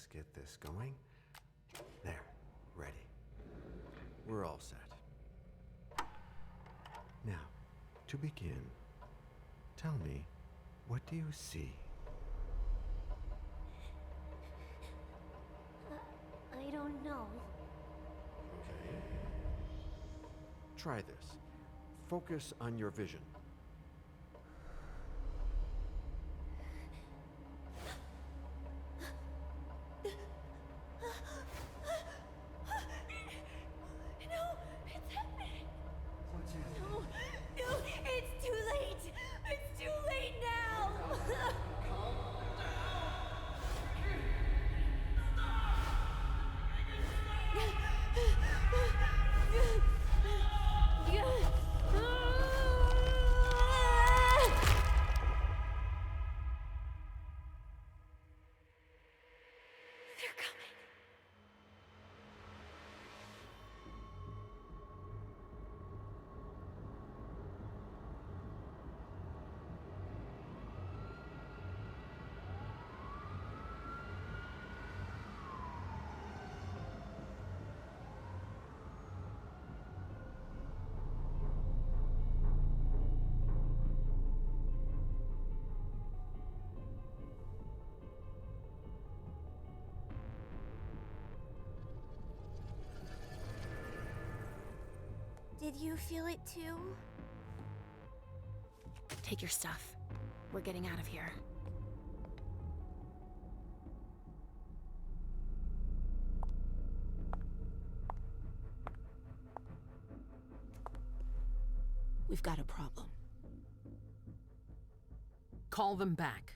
Let's get this going. There, ready. We're all set. Now, to begin, tell me, what do you see? I don't know. Okay. Try this. Focus on your vision. Did you feel it too? Take your stuff. We're getting out of here. We've got a problem. Call them back.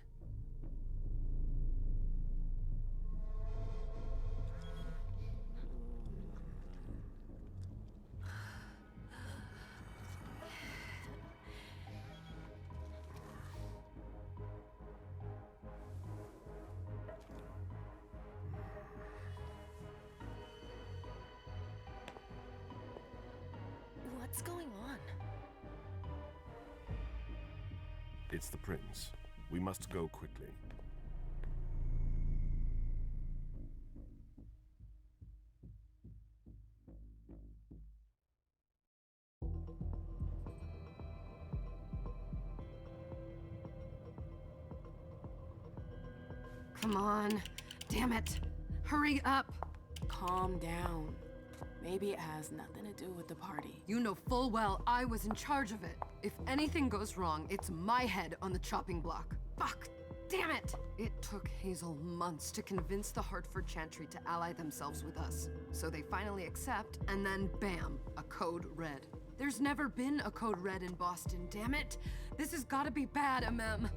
What's going on? It's the prince. We must go quickly. Come on. Damn it. Hurry up. Calm down. Maybe it has nothing to do with the party. You know full well I was in charge of it. If anything goes wrong, it's my head on the chopping block. Fuck! Damn it! It took Hazel months to convince the Hartford Chantry to ally themselves with us. So they finally accept, and then bam, a code red. There's never been a code red in Boston, damn it! This has gotta be bad, Emem.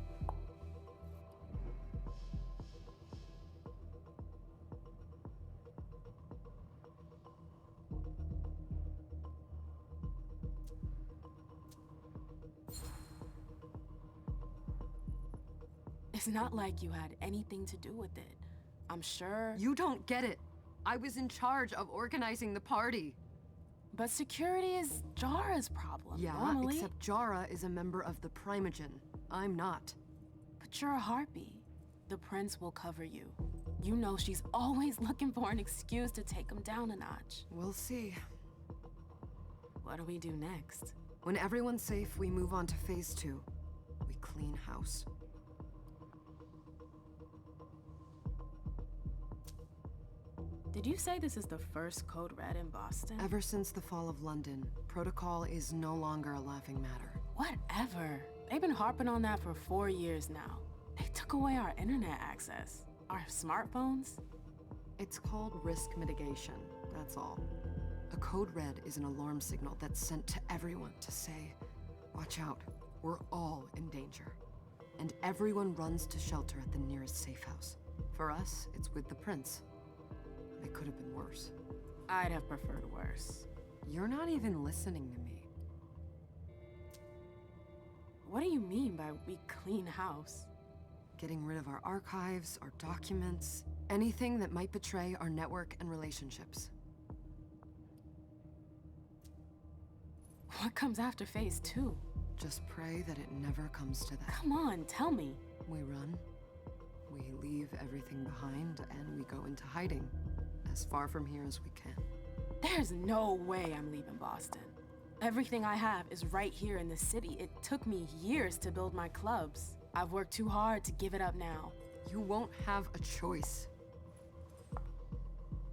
It's not like you had anything to do with it. I'm sure... You don't get it. I was in charge of organizing the party. But security is Jara's problem, Yeah, normally. except Jara is a member of the Primogen. I'm not. But you're a harpy. The prince will cover you. You know she's always looking for an excuse to take him down a notch. We'll see. What do we do next? When everyone's safe, we move on to phase 2. We clean house. Did you say this is the first code red in Boston? Ever since the fall of London, protocol is no longer a laughing matter. Whatever. They've been harping on that for 4 years now. They took away our internet access. Our smartphones. It's called risk mitigation, that's all. A code red is an alarm signal that's sent to everyone to say, watch out, we're all in danger. And everyone runs to shelter at the nearest safe house. For us, it's with the prince. It could have been worse. I'd have preferred worse. You're not even listening to me. What do you mean by we clean house? Getting rid of our archives, our documents, anything that might betray our network and relationships. What comes after phase 2? Just pray that it never comes to that. Come on, tell me. We run, We leave everything behind and we go into hiding, as far from here as we can. There's no way I'm leaving Boston. Everything I have is right here in the city. It took me years to build my clubs. I've worked too hard to give it up now. You won't have a choice.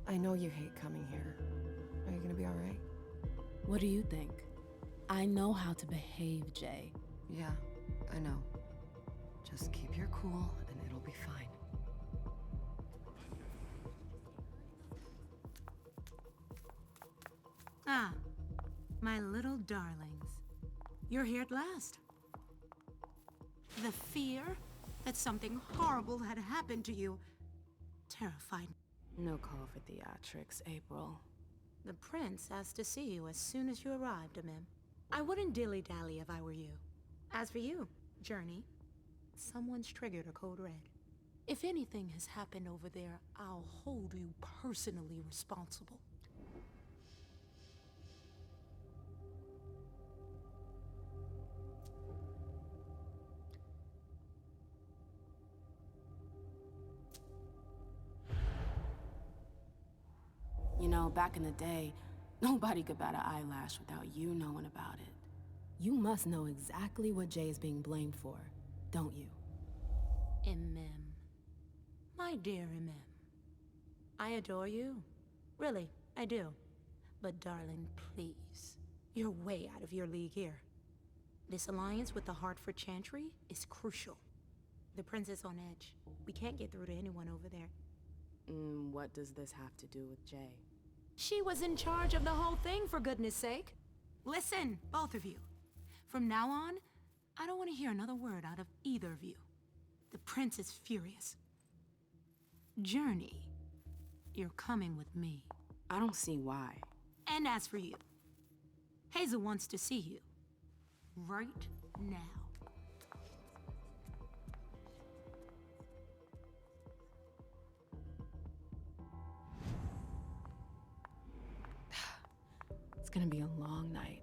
I know you hate coming here. Are you gonna be all right? What do you think? I know how to behave, Jay. Yeah, I know. Just keep your cool and it'll be fine. Ah, my little darlings. You're here at last. The fear that something horrible had happened to you terrified me. No call for theatrics, April. The prince asked to see you as soon as you arrived, Emem. I wouldn't dilly-dally if I were you. As for you, Journey, someone's triggered a code red. If anything has happened over there, I'll hold you personally responsible. You know, back in the day, nobody could bat an eyelash without you knowing about it. You must know exactly what Jay is being blamed for, don't you? Emem. My dear Emem. I adore you. Really, I do. But darling, please. You're way out of your league here. This alliance with the Hartford Chantry is crucial. The prince is on edge. We can't get through to anyone over there. What does this have to do with Jay? She was in charge of the whole thing, for goodness sake. Listen, both of you. From now on, I don't want to hear another word out of either of you. The prince is furious. Journey, you're coming with me. I don't see why. And as for you, Hazel wants to see you. Right now. It's gonna be a long night.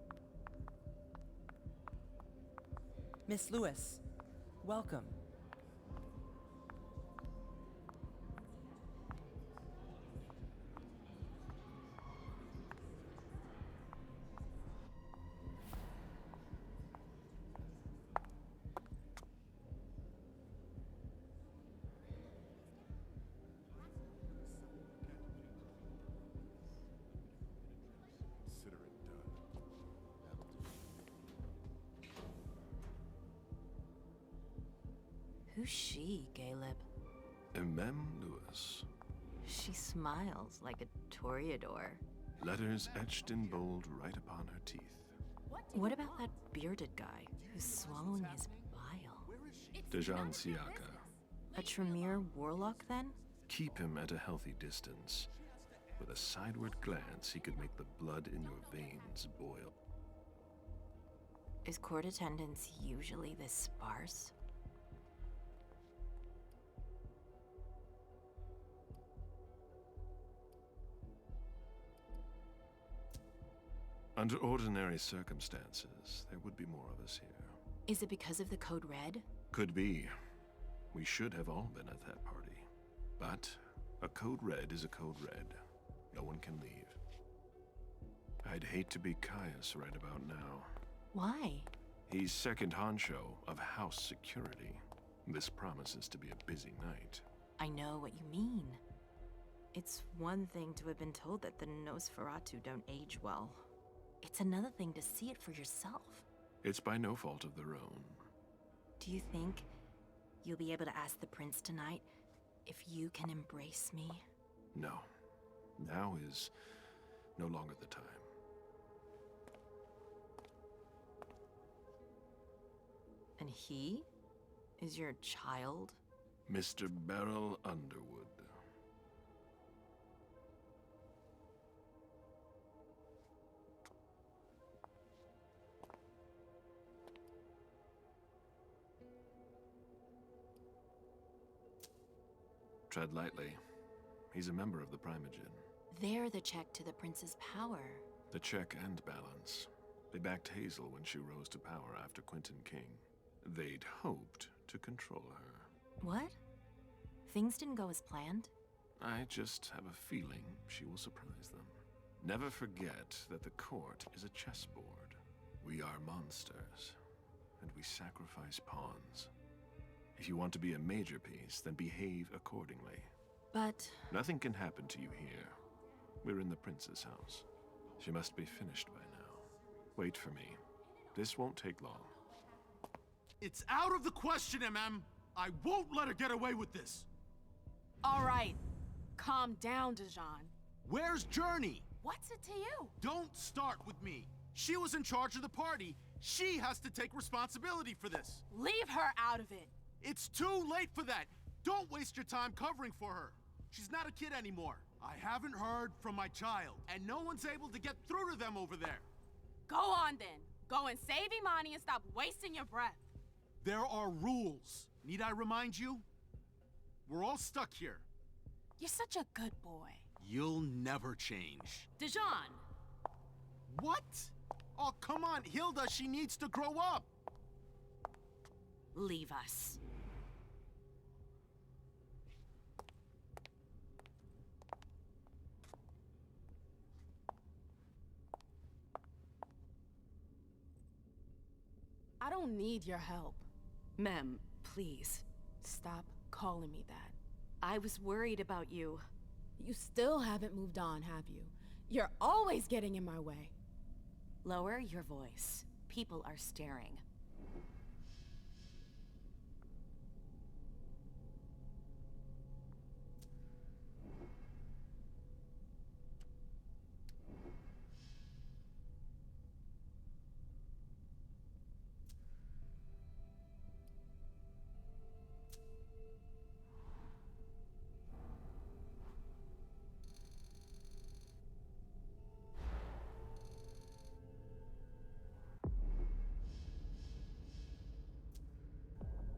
Miss Lewis, welcome. Consider it done. Who's she, Galeb? Emem Lewis. She smiles like a toreador. Letters etched in bold right upon her teeth. What about that bearded guy who's swallowing his bile? Dejan Siaka. A Tremere warlock, then? Keep him at a healthy distance. With a sideward glance, he could make the blood in your veins boil. Is court attendance usually this sparse? Under ordinary circumstances, there would be more of us here. Is it because of the Code Red? Could be. We should have all been at that party. But a code red is a code red. No one can leave. I'd hate to be Caius right about now. Why? He's second honcho of house security. This promises to be a busy night. I know what you mean. It's one thing to have been told that the Nosferatu don't age well. It's another thing to see it for yourself. It's by no fault of their own. Do you think you'll be able to ask the prince tonight if you can embrace me? No. Now is no longer the time. And he is your child? Mr. Beryl Underwood. Tread lightly. He's a member of the Primogen. They're the check to the prince's power. The check and balance. They backed Hazel when she rose to power after Quentin King. They'd hoped to control her. What? Things didn't go as planned? I just have a feeling she will surprise them. Never forget that the court is a chessboard. We are monsters, and we sacrifice pawns. If you want to be a major piece, then behave accordingly. But... Nothing can happen to you here. We're in the prince's house. She must be finished by now. Wait for me. This won't take long. It's out of the question, Emem! I won't let her get away with this! All right. Calm down, Dijon. Where's Journey? What's it to you? Don't start with me. She was in charge of the party. She has to take responsibility for this. Leave her out of it. It's too late for that. Don't waste your time covering for her. She's not a kid anymore. I haven't heard from my child, and no one's able to get through to them over there. Go on then. Go and save Imani and stop wasting your breath. There are rules. Need I remind you? We're all stuck here. You're such a good boy. You'll never change. Dijon! What? Oh, come on, Hilda, she needs to grow up. Leave us. I don't need your help. Mem, please. Stop calling me that. I was worried about you. You still haven't moved on, have you? You're always getting in my way. Lower your voice. People are staring.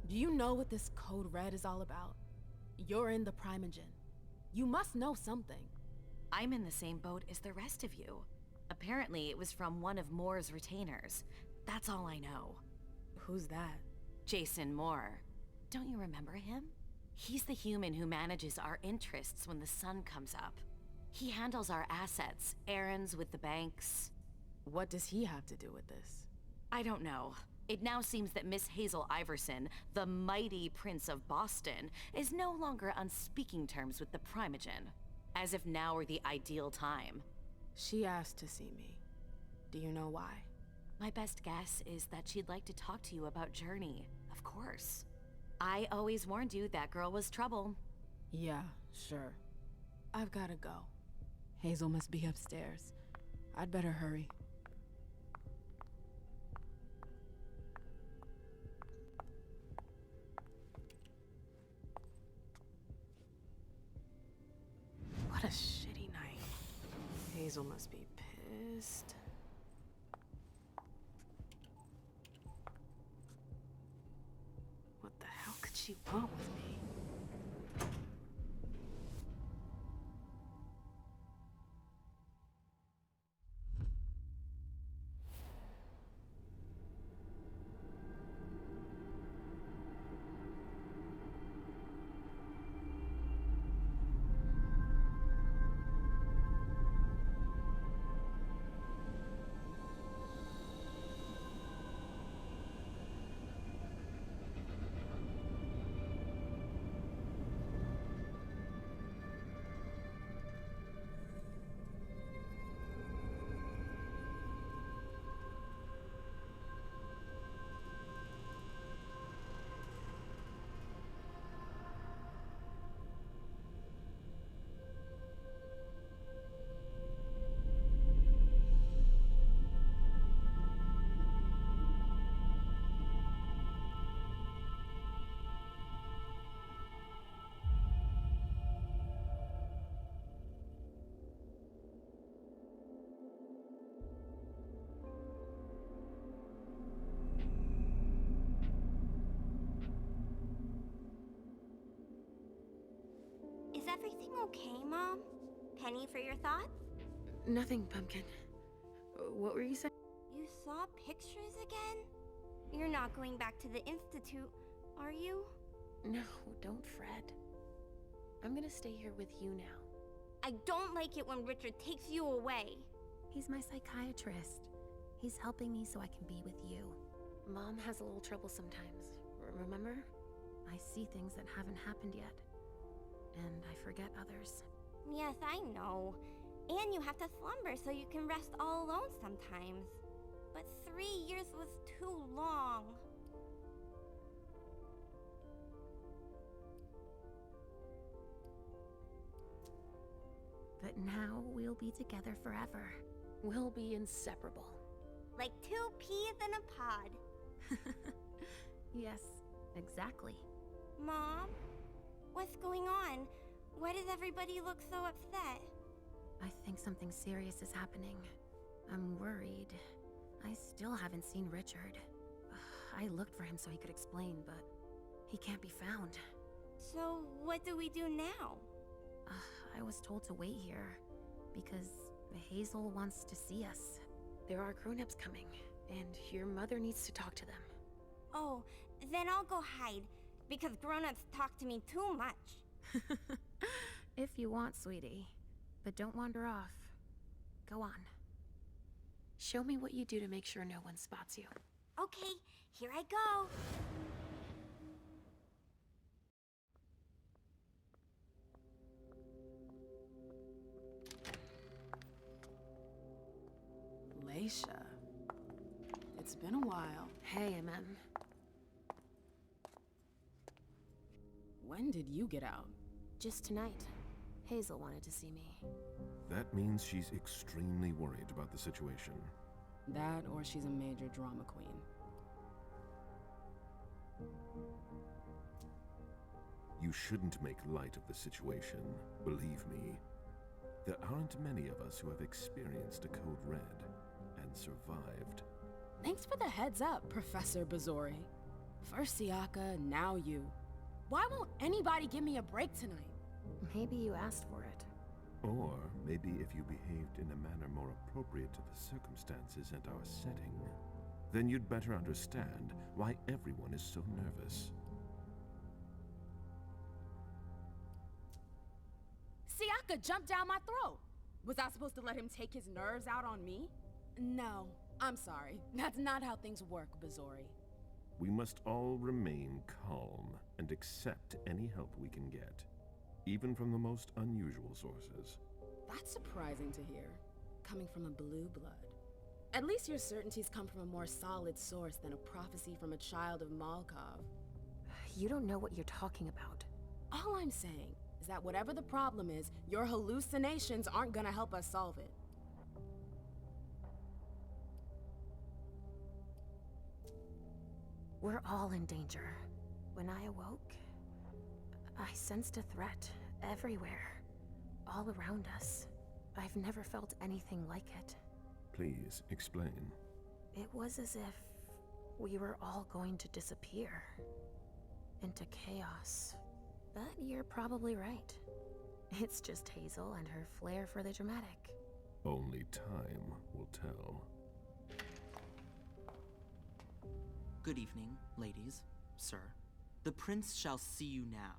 Do you know what this Code Red is all about? You're in the Primogen. You must know something. I'm in the same boat as the rest of you. Apparently, it was from one of Moore's retainers. That's all I know. Who's that? Jason Moore. Don't you remember him? He's the human who manages our interests when the sun comes up. He handles our assets, errands with the banks. What does he have to do with this? I don't know. It now seems that Miss Hazel Iverson, the mighty Prince of Boston, is no longer on speaking terms with the Primogen. As if now were the ideal time. She asked to see me. Do you know why? My best guess is that she'd like to talk to you about Journey, of course. I always warned you that girl was trouble. Yeah, sure. I've gotta go. Hazel must be upstairs. I'd better hurry. What a shitty night. Hazel must be pissed. What the hell could she want with me? Is everything okay, Mom? Penny for your thoughts? Nothing, Pumpkin. What were you saying? You saw pictures again? You're not going back to the Institute, are you? No, don't fret. I'm gonna stay here with you now. I don't like it when Richard takes you away. He's my psychiatrist. He's helping me so I can be with you. Mom has a little trouble sometimes, remember? I see things that haven't happened yet. And I forget others. Yes, I know. And you have to slumber so you can rest all alone sometimes. But 3 years was too long. But now we'll be together forever. We'll be inseparable. Like 2 peas in a pod. Yes, exactly. Mom? What's going on? Why does everybody look so upset? I think something serious is happening. I'm worried. I still haven't seen Richard. I looked for him so he could explain, but he can't be found. So, what do we do now? I was told to wait here, because Hazel wants to see us. There are grown-ups coming, and your mother needs to talk to them. Oh, then I'll go hide, because grown-ups talk to me too much. If you want, sweetie. But don't wander off. Go on. Show me what you do to make sure no one spots you. Okay, here I go. Leysha. It's been a while. Hey, Emem. When did you get out? Just tonight. Hazel wanted to see me. That means she's extremely worried about the situation. That, or she's a major drama queen. You shouldn't make light of the situation, believe me. There aren't many of us who have experienced a Code Red and survived. Thanks for the heads up, Professor Bazori. First Siaka, now you. Why won't anybody give me a break tonight? Maybe you asked for it. Or maybe if you behaved in a manner more appropriate to the circumstances and our setting, then you'd better understand why everyone is so nervous. Siaka jumped down my throat. Was I supposed to let him take his nerves out on me? No, I'm sorry. That's not how things work, Bazori. We must all remain calm and accept any help we can get, even from the most unusual sources. That's surprising to hear, coming from a blue blood. At least your certainties come from a more solid source than a prophecy from a child of Malkov. You don't know what you're talking about. All I'm saying is that whatever the problem is, your hallucinations aren't gonna help us solve it. We're all in danger. When I awoke, I sensed a threat everywhere, all around us. I've never felt anything like it. Please, explain. It was as if we were all going to disappear into chaos. But you're probably right. It's just Hazel and her flair for the dramatic. Only time will tell. Good evening, ladies, sir. The prince shall see you now.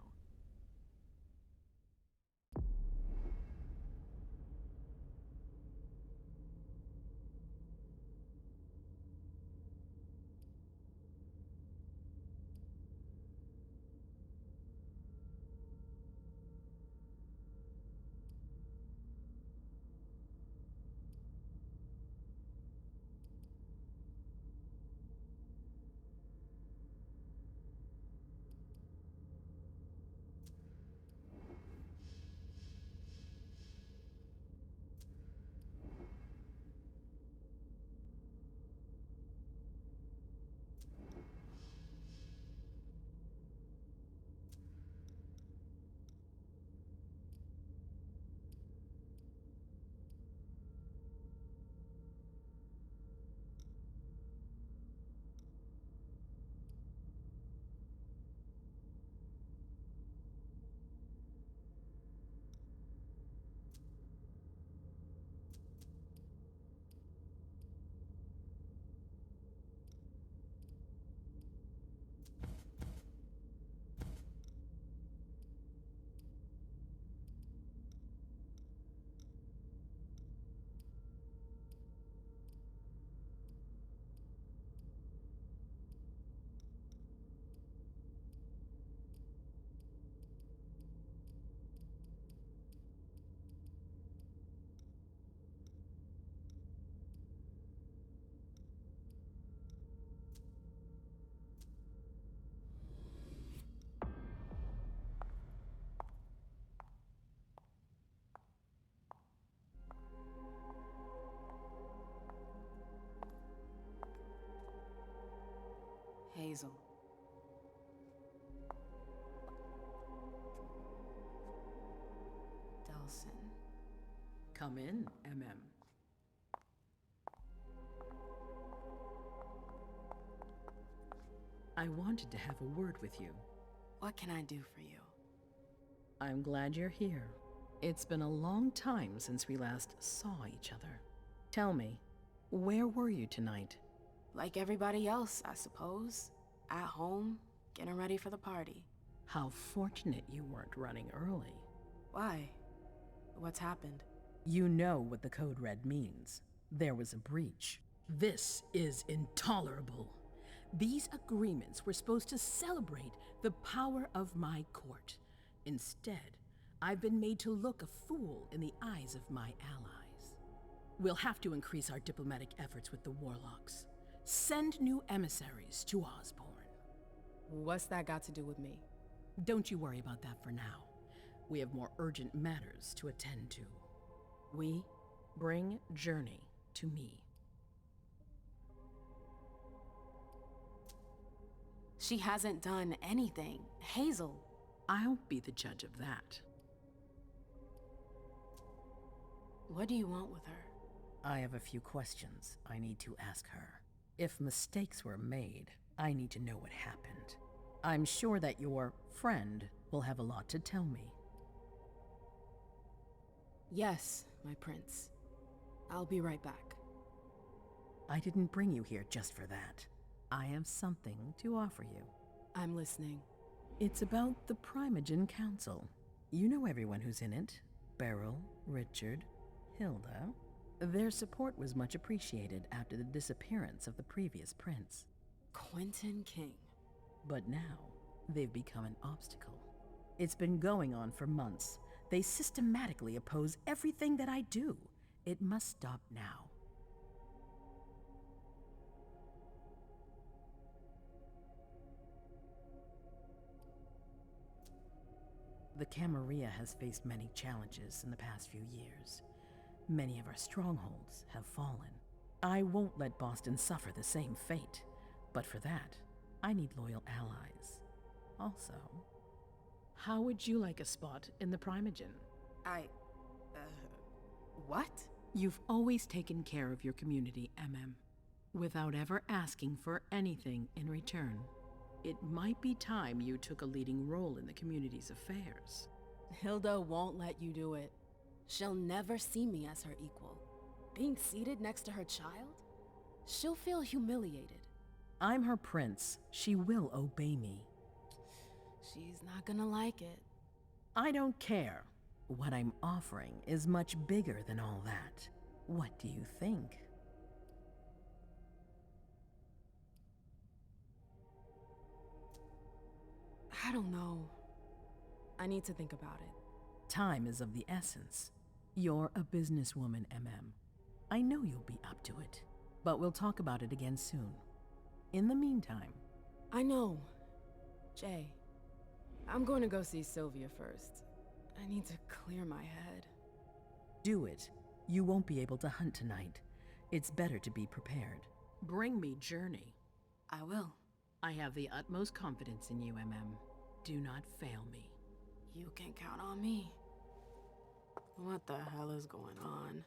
Come in, Emem. I wanted to have a word with you. What can I do for you? I'm glad you're here. It's been a long time since we last saw each other. Tell me, where were you tonight? Like everybody else, I suppose. At home, getting ready for the party. How fortunate you weren't running early. Why? What's happened? You know what the Code Red means. There was a breach. This is intolerable. These agreements were supposed to celebrate the power of my court. Instead, I've been made to look a fool in the eyes of my allies. We'll have to increase our diplomatic efforts with the Warlocks. Send new emissaries to Osborne. What's that got to do with me? Don't you worry about that for now. We have more urgent matters to attend to. We bring Journey to me. She hasn't done anything. Hazel. I'll be the judge of that. What do you want with her? I have a few questions I need to ask her. If mistakes were made, I need to know what happened. I'm sure that your friend will have a lot to tell me. Yes, my prince. I'll be right back. I didn't bring you here just for that. I have something to offer you. I'm listening. It's about the Primogen Council. You know everyone who's in it. Beryl, Richard, Hilda. Their support was much appreciated after the disappearance of the previous prince. Quentin King. But now, they've become an obstacle. It's been going on for months. They systematically oppose everything that I do. It must stop now. The Camarilla has faced many challenges in the past few years. Many of our strongholds have fallen. I won't let Boston suffer the same fate, but for that, I need loyal allies. Also, how would you like a spot in the Primogen? What? You've always taken care of your community, Emem, without ever asking for anything in return. It might be time you took a leading role in the community's affairs. Hilda won't let you do it. She'll never see me as her equal. Being seated next to her child? She'll feel humiliated. I'm her prince. She will obey me. She's not gonna like it. I don't care. What I'm offering is much bigger than all that. What do you think? I don't know. I need to think about it. Time is of the essence. You're a businesswoman, Emem. I know you'll be up to it, but we'll talk about it again soon. In the meantime... I know. Jay, I'm going to go see Sylvia first. I need to clear my head. Do it. You won't be able to hunt tonight. It's better to be prepared. Bring me Journey. I will. I have the utmost confidence in you, Emem. Do not fail me. You can count on me. What the hell is going on?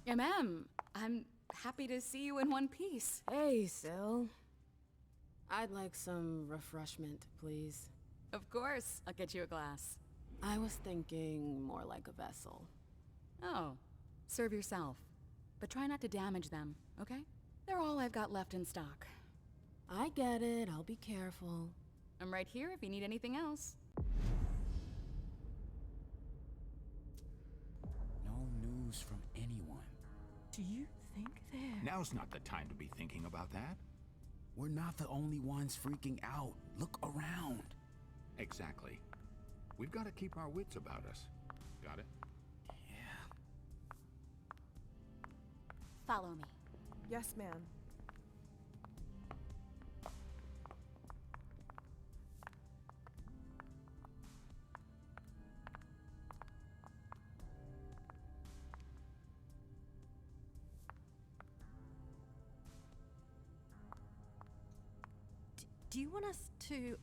Emem, I'm happy to see you in one piece. Hey, Syl. I'd like some refreshment, please. Of course, I'll get you a glass. I was thinking more like a vessel. Oh, serve yourself. But try not to damage them, okay? They're all I've got left in stock. I get it, I'll be careful. I'm right here if you need anything else. No news from anyone. Do you think they're... Now's not the time to be thinking about that. We're not the only ones freaking out. Look around. Exactly. We've got to keep our wits about us. Got it? Yeah. Follow me. Yes, ma'am. Do you want us to...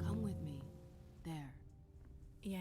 Come with me. There. Yes.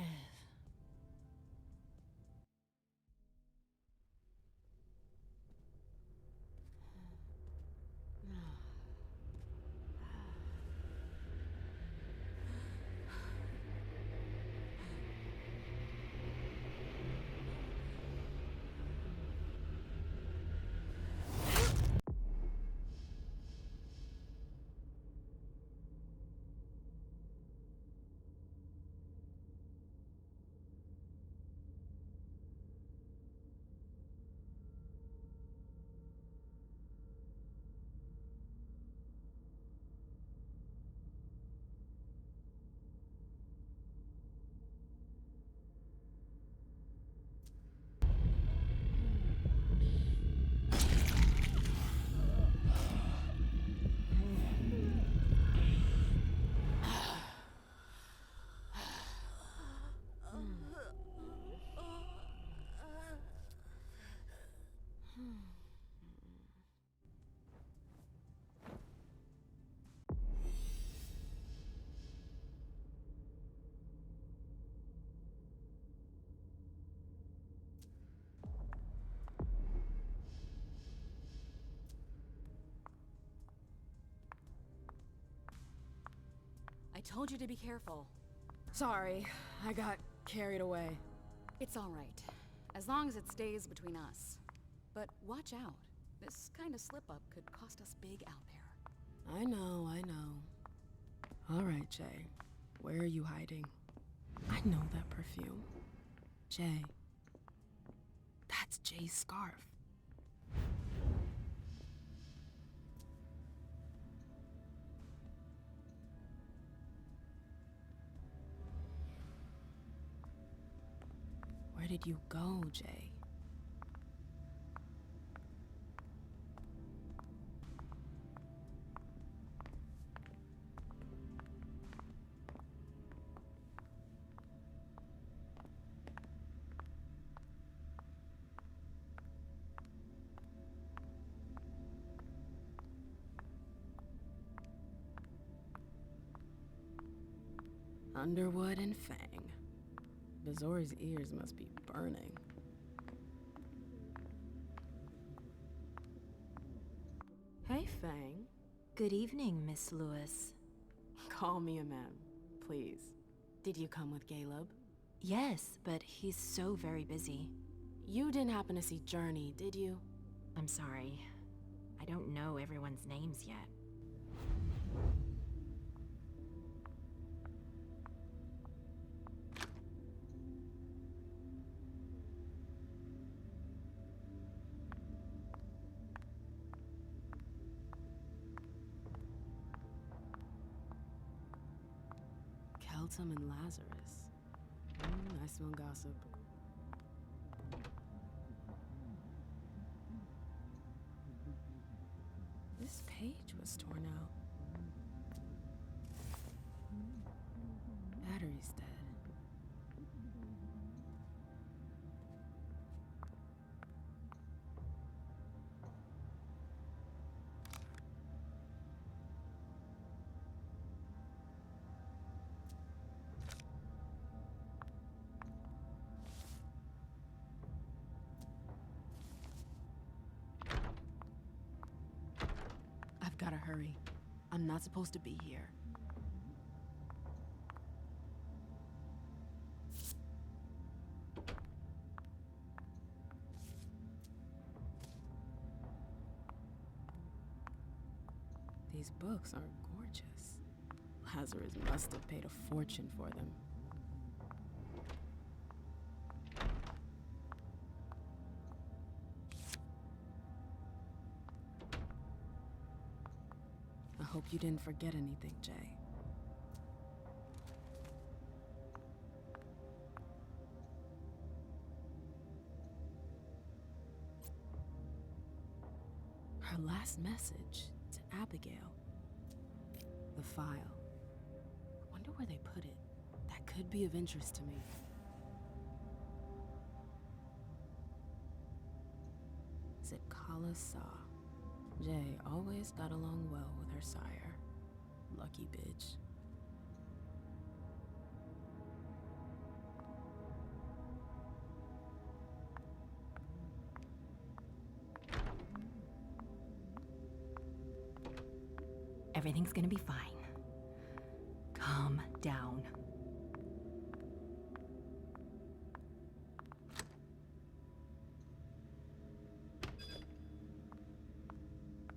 I told you to be careful. Sorry, I got carried away. It's all right, as long as it stays between us. But watch out. This kind of slip-up could cost us big out there. I know, I know. All right, Jay. Where are you hiding? I know that perfume. Jay. That's Jay's scarf. Where did you go, Jay? Underwood and Fang. Bazori's ears must be burning. Hey, Fang. Good evening, Miss Lewis. Call me Emem, please. Did you come with Galeb? Yes, but he's so very busy. You didn't happen to see Journey, did you? I'm sorry. I don't know everyone's names yet. Keltum and Lazarus. I smell gossip. This page was torn out. Battery's dead. I've gotta hurry. I'm not supposed to be here. These books are gorgeous. Lazarus must have paid a fortune for them. I hope you didn't forget anything, Jay. Her last message to Abigail. The file. Wonder where they put it. That could be of interest to me. Zitkala Saw. Jay always got along well with her sire. Lucky bitch. Everything's gonna be fine. Calm down.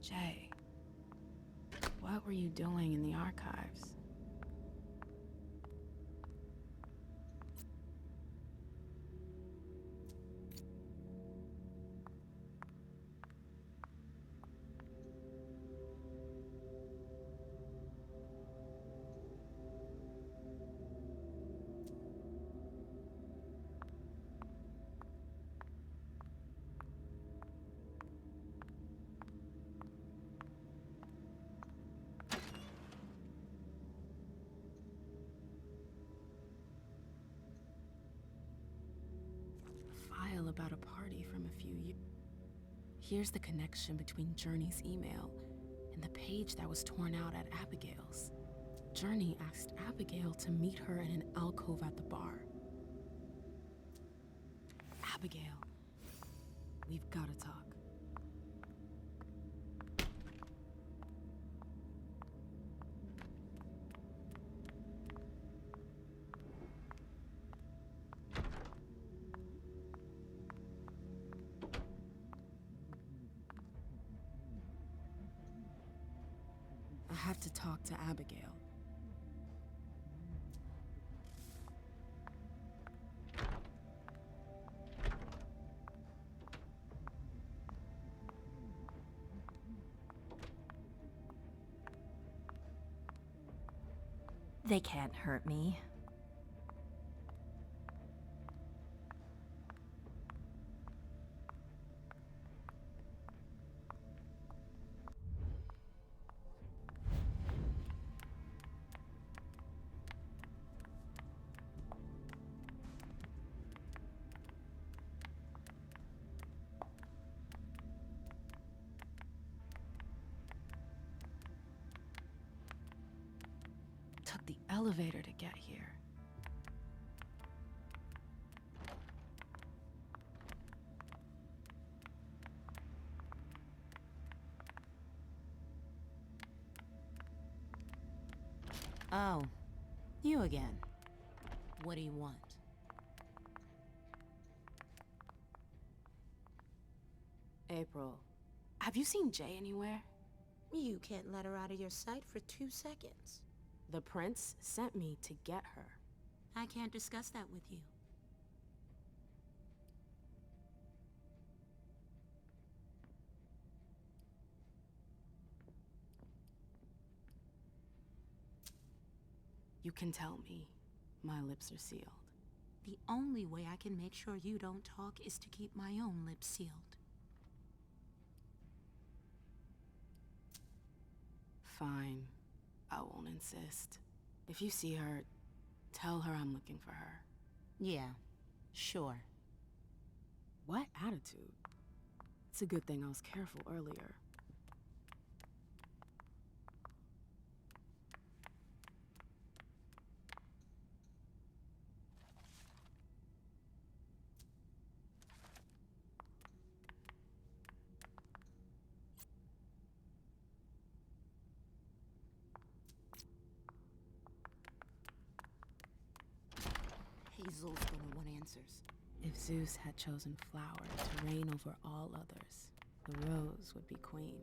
Jay, what were you doing in the archives? About a party from a few years. Here's the connection between Journey's email and the page that was torn out at Abigail's. Journey asked Abigail to meet her in an alcove at the bar. Abigail, we've got to talk. I have to talk to Abigail. They can't hurt me. Took the elevator to get here. Oh, you again. What do you want? April, have you seen Jay anywhere? You can't let her out of your sight for 2 seconds. The prince sent me to get her. I can't discuss that with you. You can tell me. My lips are sealed. The only way I can make sure you don't talk is to keep my own lips sealed. Fine. I won't insist. If you see her, tell her I'm looking for her. Yeah, sure. What attitude? It's a good thing I was careful earlier. Hazel's gonna want answers. If Zeus had chosen flower to reign over all others, the rose would be queen.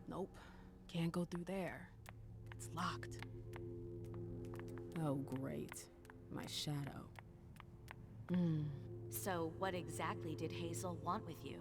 Nope, can't go through there. It's locked. Oh, great. My shadow. So what exactly did Hazel want with you?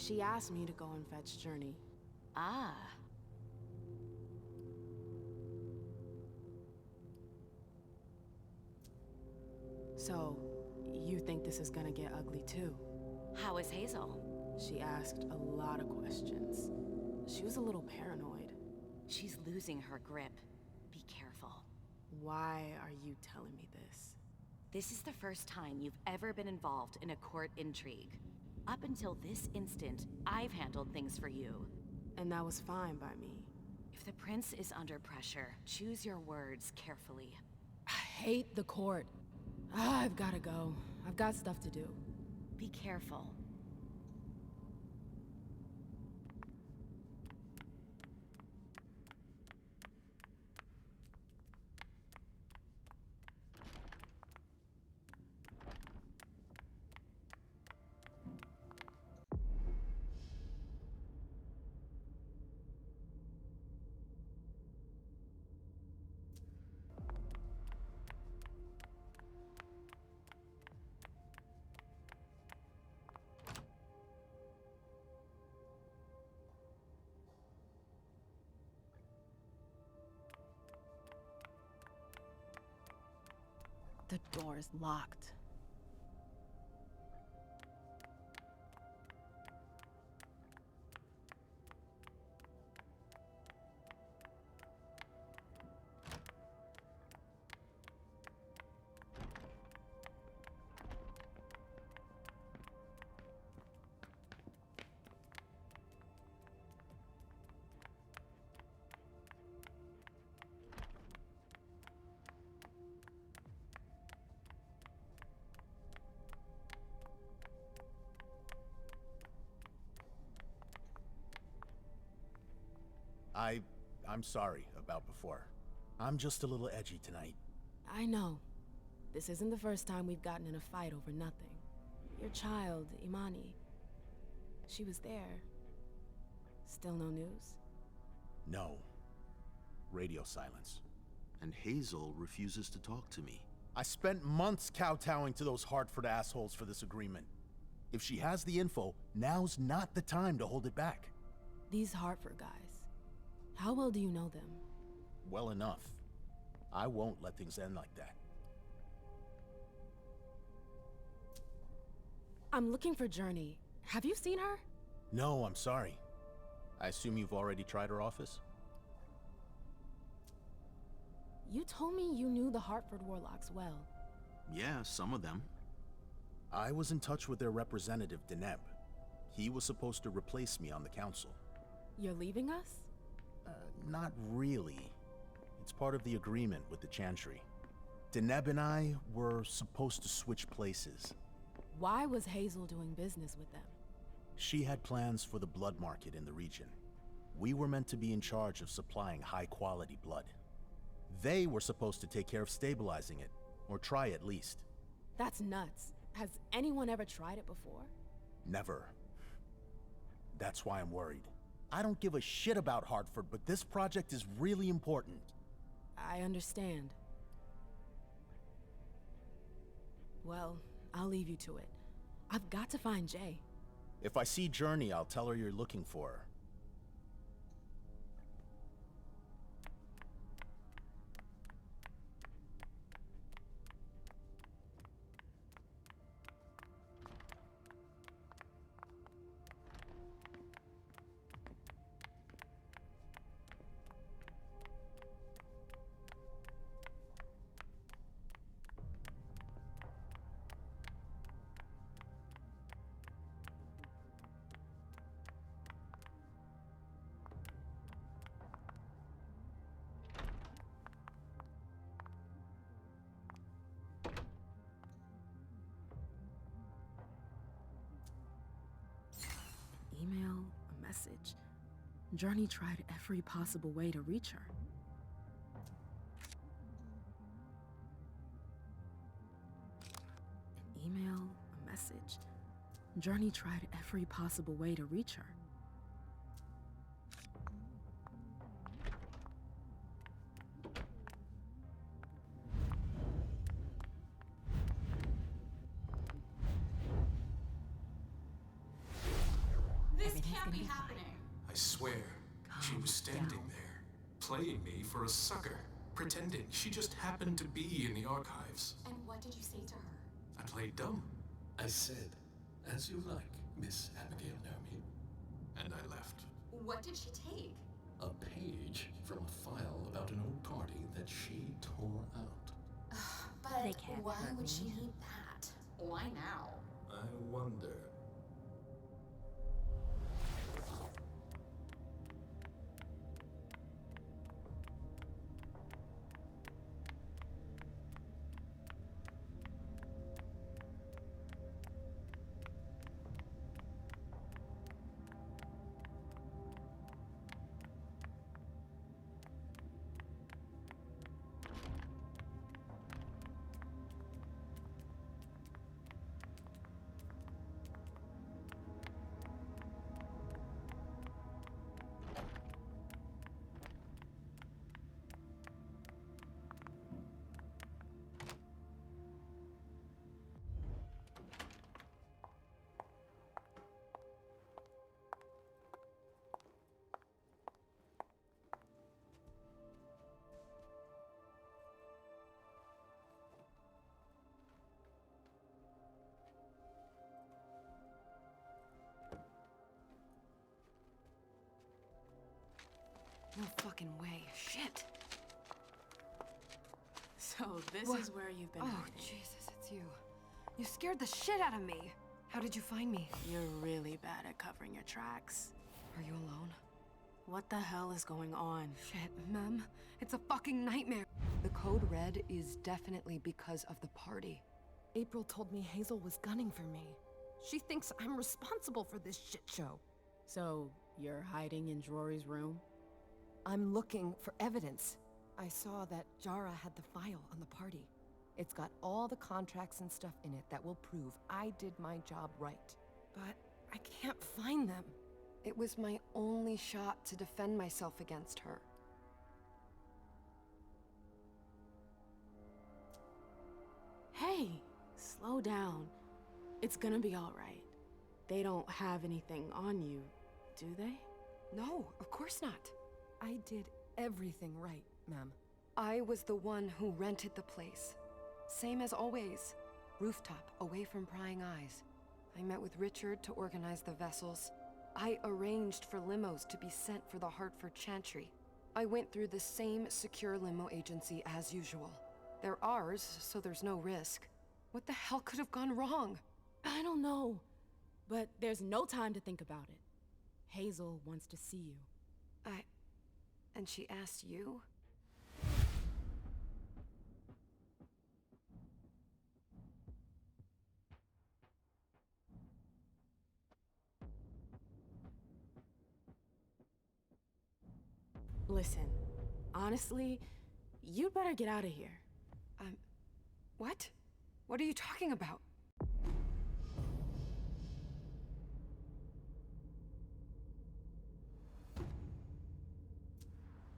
She asked me to go and fetch Journey. Ah. So, you think this is gonna get ugly too? How is Hazel? She asked a lot of questions. She was a little paranoid. She's losing her grip. Be careful. Why are you telling me this? This is the first time you've ever been involved in a court intrigue. Up until this instant, I've handled things for you. And that was fine by me. If the prince is under pressure, choose your words carefully. I hate the court. I've gotta go. I've got stuff to do. Be careful. The door is locked. I'm sorry about before. I'm just a little edgy tonight. I know. This isn't the first time we've gotten in a fight over nothing. Your child, Imani. She was there. Still no news? No. Radio silence. And Hazel refuses to talk to me. I spent months kowtowing to those Hartford assholes for this agreement. If she has the info, now's not the time to hold it back. These Hartford guys. How well do you know them? Well enough. I won't let things end like that. I'm looking for Journey. Have you seen her? No, I'm sorry. I assume you've already tried her office? You told me you knew the Hartford Warlocks well. Yeah, some of them. I was in touch with their representative, Deneb. He was supposed to replace me on the council. You're leaving us? Not really. It's part of the agreement with the Chantry. Deneb and I were supposed to switch places. Why was Hazel doing business with them? She had plans for the blood market in the region. We were meant to be in charge of supplying high-quality blood. They were supposed to take care of stabilizing it, or try at least. That's nuts. Has anyone ever tried it before? Never. That's why I'm worried. I don't give a shit about Hartford, but this project is really important. I understand. Well, I'll leave you to it. I've got to find Jay. If I see Journey, I'll tell her you're looking for her. Email, a message. Journey tried every possible way to reach her. An email, a message. Journey tried every possible way to reach her. can't be happening. I swear, she was standing there, playing me for a sucker, pretending she just happened to be in the archives. And what did you say to her? I played dumb. I said, as you like, Miss Abigail Naomi. And I left. What did she take? A page from a file about an old party that she tore out. But why would she need that? Why now? I wonder. No fucking way. Shit. So this What? is where you've been Oh, hiding. Jesus, it's you. You scared the shit out of me. How did you find me? You're really bad at covering your tracks. Are you alone? What the hell is going on? Shit, Mem. It's a fucking nightmare. The code red is definitely because of the party. April told me Hazel was gunning for me. She thinks I'm responsible for this shit show. So, you're hiding in Drury's room? I'm looking for evidence. I saw that Jara had the file on the party. It's got all the contracts and stuff in it that will prove I did my job right. But I can't find them. It was my only shot to defend myself against her. Hey, slow down. It's gonna be all right. They don't have anything on you, do they? No, of course not. I did everything right, Mem. I was the one who rented the place. Same as always. Rooftop, away from prying eyes. I met with Richard to organize the vessels. I arranged for limos to be sent for the Hartford Chantry. I went through the same secure limo agency as usual. They're ours, so there's no risk. What the hell could have gone wrong? I don't know. But there's no time to think about it. Hazel wants to see you. And she asked you? Listen, honestly, you'd better get out of here. What? What are you talking about?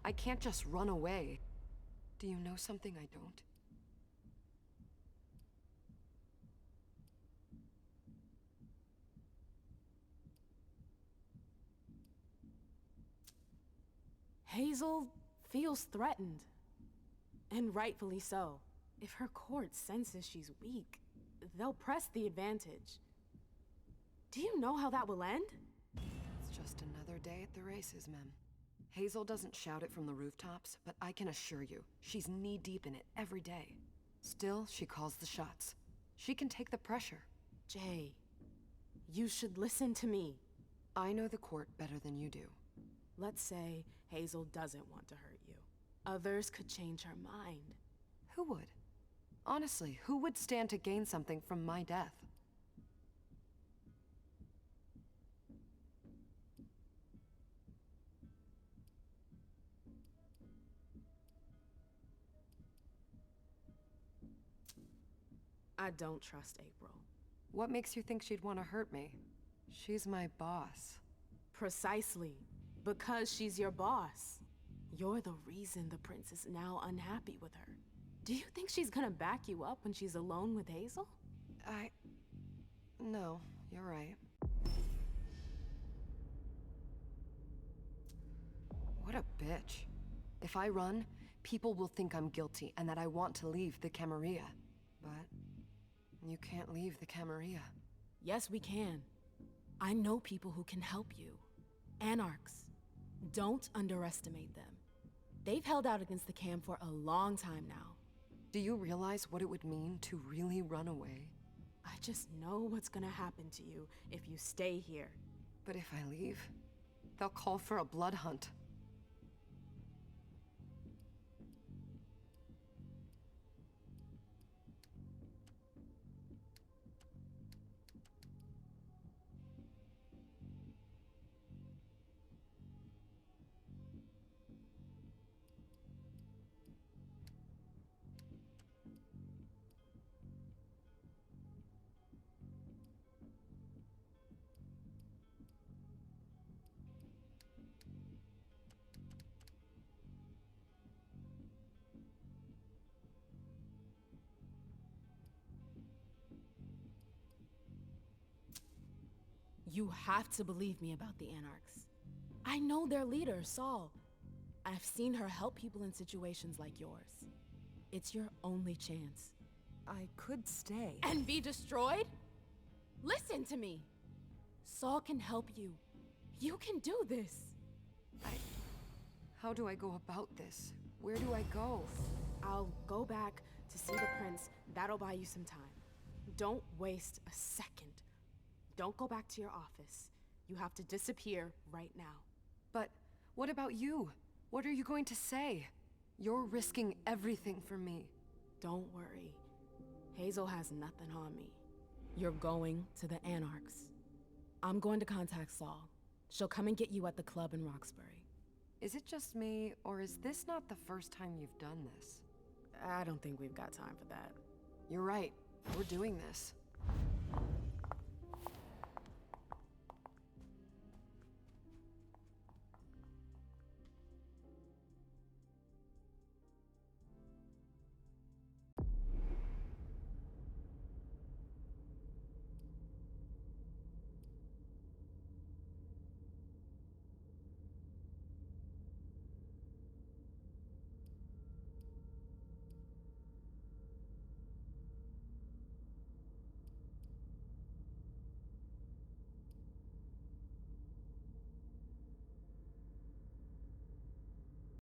I can't just run away. Do you know something I don't? Hazel feels threatened. And rightfully so. If her court senses she's weak, they'll press the advantage. Do you know how that will end? It's just another day at the races, Mem. Hazel doesn't shout it from the rooftops, but I can assure you, she's knee-deep in it every day. Still, she calls the shots. She can take the pressure. Jay, you should listen to me. I know the court better than you do. Let's say Hazel doesn't want to hurt you. Others could change her mind. Who would? Honestly, who would stand to gain something from my death? I don't trust April. What makes you think she'd want to hurt me? She's my boss. Precisely. Because she's your boss. You're the reason the prince is now unhappy with her. Do you think she's gonna back you up when she's alone with Hazel? No, you're right. What a bitch. If I run, people will think I'm guilty and that I want to leave the Camarilla. But you can't leave the Camarilla. Yes, we can. I know people who can help you. Anarchs. Don't underestimate them. They've held out against the Cam for a long time now. Do you realize what it would mean to really run away? I just know what's gonna happen to you if you stay here. But if I leave, they'll call for a blood hunt. You have to believe me about the Anarchs. I know their leader, Saul. I've seen her help people in situations like yours. It's your only chance. I could stay. And be destroyed? Listen to me. Saul can help you. You can do this. How do I go about this? Where do I go? I'll go back to see the prince. That'll buy you some time. Don't waste a second. Don't go back to your office. You have to disappear right now. But what about you? What are you going to say? You're risking everything for me. Don't worry. Hazel has nothing on me. You're going to the Anarchs. I'm going to contact Saul. She'll come and get you at the club in Roxbury. Is it just me, or is this not the first time you've done this? I don't think we've got time for that. You're right. We're doing this.